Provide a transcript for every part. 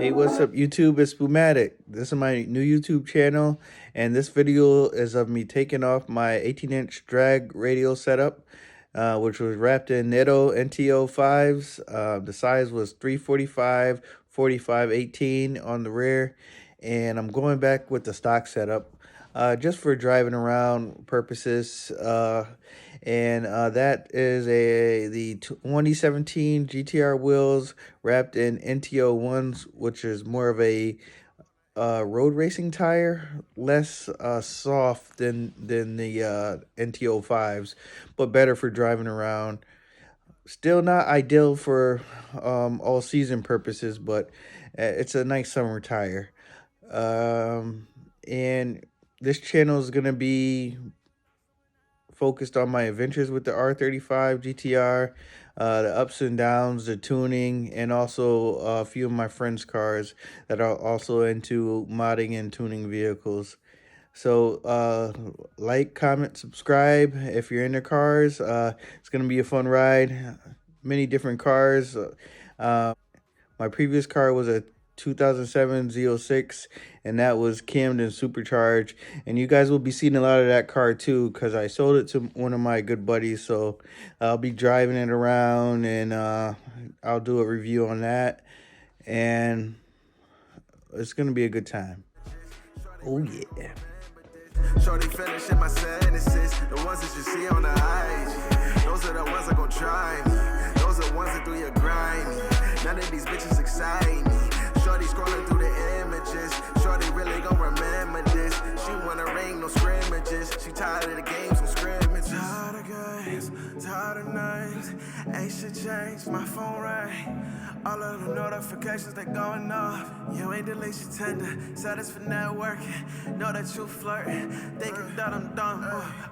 Hey, what's up, YouTube? It's Spumatic. This is my new YouTube channel, and this video is of me taking off my 18-inch drag radial setup, which was wrapped in Netto NTO 5s. The size was 345, 45, 18 on the rear, and I'm going back with the stock setup just for driving around purposes. That is the 2017 GTR wheels wrapped in NTO 1s, which is more of a road racing tire, less soft than the NTO 5s, but better for driving around. Still not ideal for all season purposes, but it's a nice summer tire. And this channel is going to be focused on my adventures with the R35 GTR, the ups and downs, the tuning, and also a few of my friends' cars that are also into modding and tuning vehicles. So like, comment, subscribe if you're into cars. It's going to be a fun ride. Many different cars. My previous car was a 2007 Z06, and that was cammed and supercharged, and you guys will be seeing a lot of that car too, because I sold it to one of my good buddies. So I'll be driving it around, and I'll do a review on that, and it's gonna be a good time. Oh yeah. Shorty finishing my sentences, the ones that you see on the IG. Those are the ones that gon' try me. Those are the ones that do your grind me. None of these bitches excite me. Shorty scrolling through the images. Shorty really gon' remember this. She wanna ring, no scrimmages. She tired of the games, no scrimmages. Tired of games, tired of nights. Ain't shit changed, my phone rang. All of the notifications, they going off. You ain't delete your tender, said it's for networking. Know that you flirting, thinking that I'm done.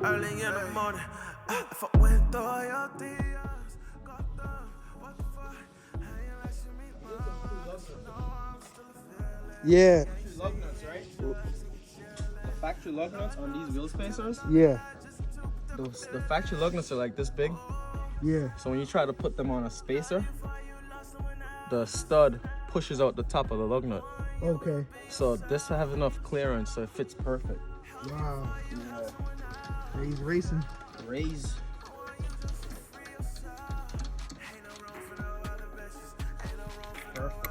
Early in the morning, if I went through all your DMs, got done, what the fuck? How you like to meet my Yeah. Lug nuts, right? The factory lug nuts on these wheel spacers. Yeah. The factory lug nuts are like this big. Yeah. So when you try to put them on a spacer, the stud pushes out the top of the lug nut. Okay. So this has enough clearance, so it fits perfect. Wow. Yeah. He's racing. Raise. Perfect.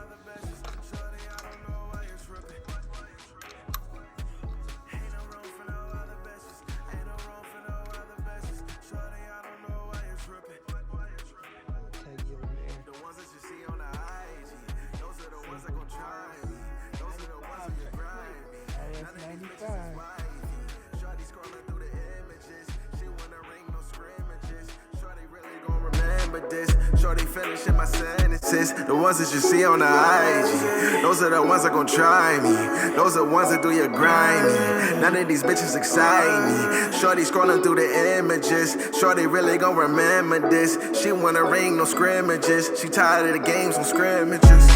This. Shorty finishing my sentences, the ones that you see on the IG. Those are the ones that gon' try me. Those are the ones that do your grind me. None of these bitches excite me. Shorty scrolling through the images. Shorty really gon' remember this. She wanna ring, no scrimmages. She tired of the games, no scrimmages.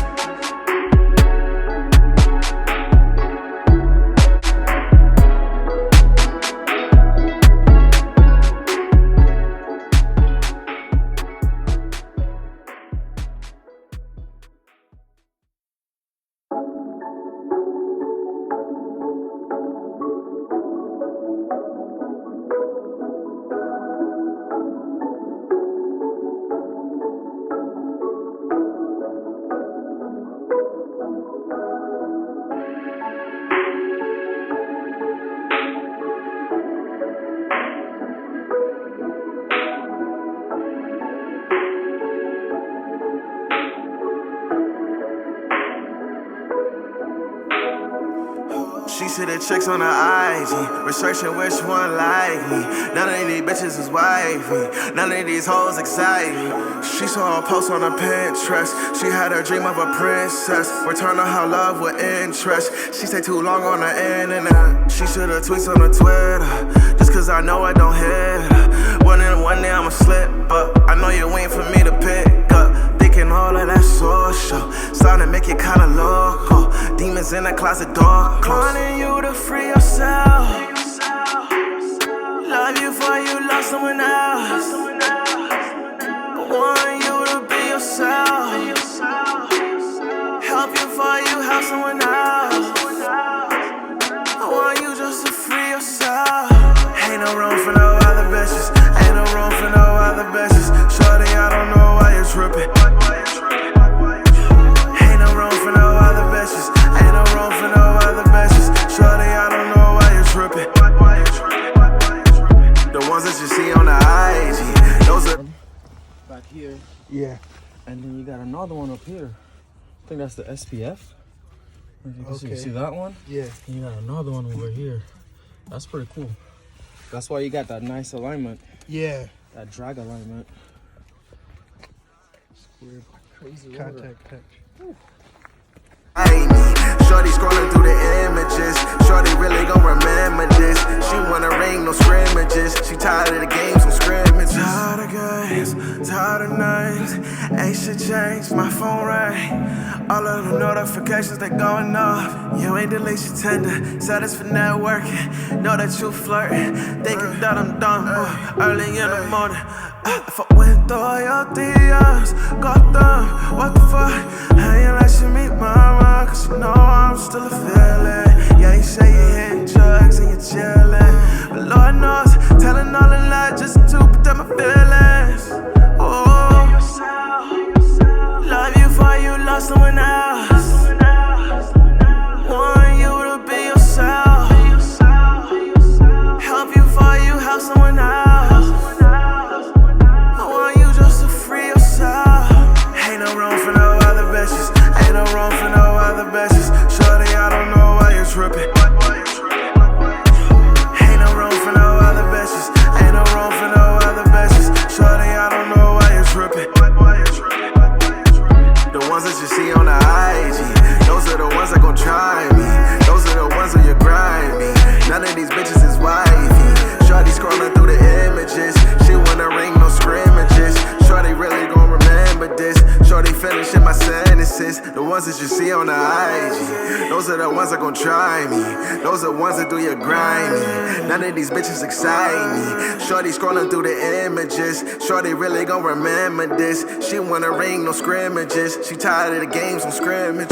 She see the chicks on the IG, researching which one like me. None of these bitches is wifey, none of these hoes excite me. She saw a post on her Pinterest, she had a dream of a princess, returning her love with interest. She stay too long on the internet, she shoulda tweets on her Twitter, just cause I know I don't hit her. One day I'ma slip up, I know you waiting for me to pick up. Thinking all of that social, starting to make it kinda local. Demons in the closet, door closed. Wanting you to free yourself. Love you before you love someone else. Want you to be yourself. Help you before you love someone else. I want you just to free yourself. Ain't no room for no other bitches. Ain't no room for no other bitches. Shorty, I don't know why you're tripping. Ain't no room for no other bitches. Ain't no room for no other bitches. Shorty, I don't know why you're tripping. The ones that you see on the IG, those are back here, Yeah. and then you got another one up here. I think that's the SPF. If you can see, Okay. see that one? Yeah. And you got another one over here. That's pretty cool. That's why you got that nice alignment, Yeah. that drag alignment. Weird. Crazy Contact patch. Shorty scrolling through the images. Shorty really gon' remember this. She wanna ring, no scrimmages. She tired of the games, no scrimmages. Tired of games, tired of names. Ain't shit changed, my phone rang. All of the notifications, they going off. You ain't delete your Tinder, said it's for networking. Know that you flirting, thinking that I'm done. Early in the morning, if I went through all your DMs, got them, what the fuck? How you like she meet mama? Cause you know I'm still a feeling. Yeah, you say you hitting drugs and you're chilling, but Lord knows, telling all the lies just to protect my feelings. Oh, love you for you lost someone else. Want you to be yourself. Help you for you help someone else. I want you just to free yourself. Ain't no room for no other bitches. Ain't no room for no other bitches. Shorty, I don't know why you're tripping. Ain't no room for no other bitches. Ain't no room for no other bitches. Shorty, I don't know why you're tripping. The ones that you see on the IG, those are the ones that gon' try me. Those are the ones that you grind me. None of these bitches is wifey. Shorty scrolling through the images. She wanna ring, no scrimmages. Shorty really gon' remember this. Shorty finishing my sentences. The ones that you see on the IG, those are the ones that gon' try me. Those are the ones that do your grimy. None of these bitches excite me. Shorty scrolling through the images. Shorty really gon' remember this. She wanna ring, no scrimmages. She tired of the games, no scrimmages.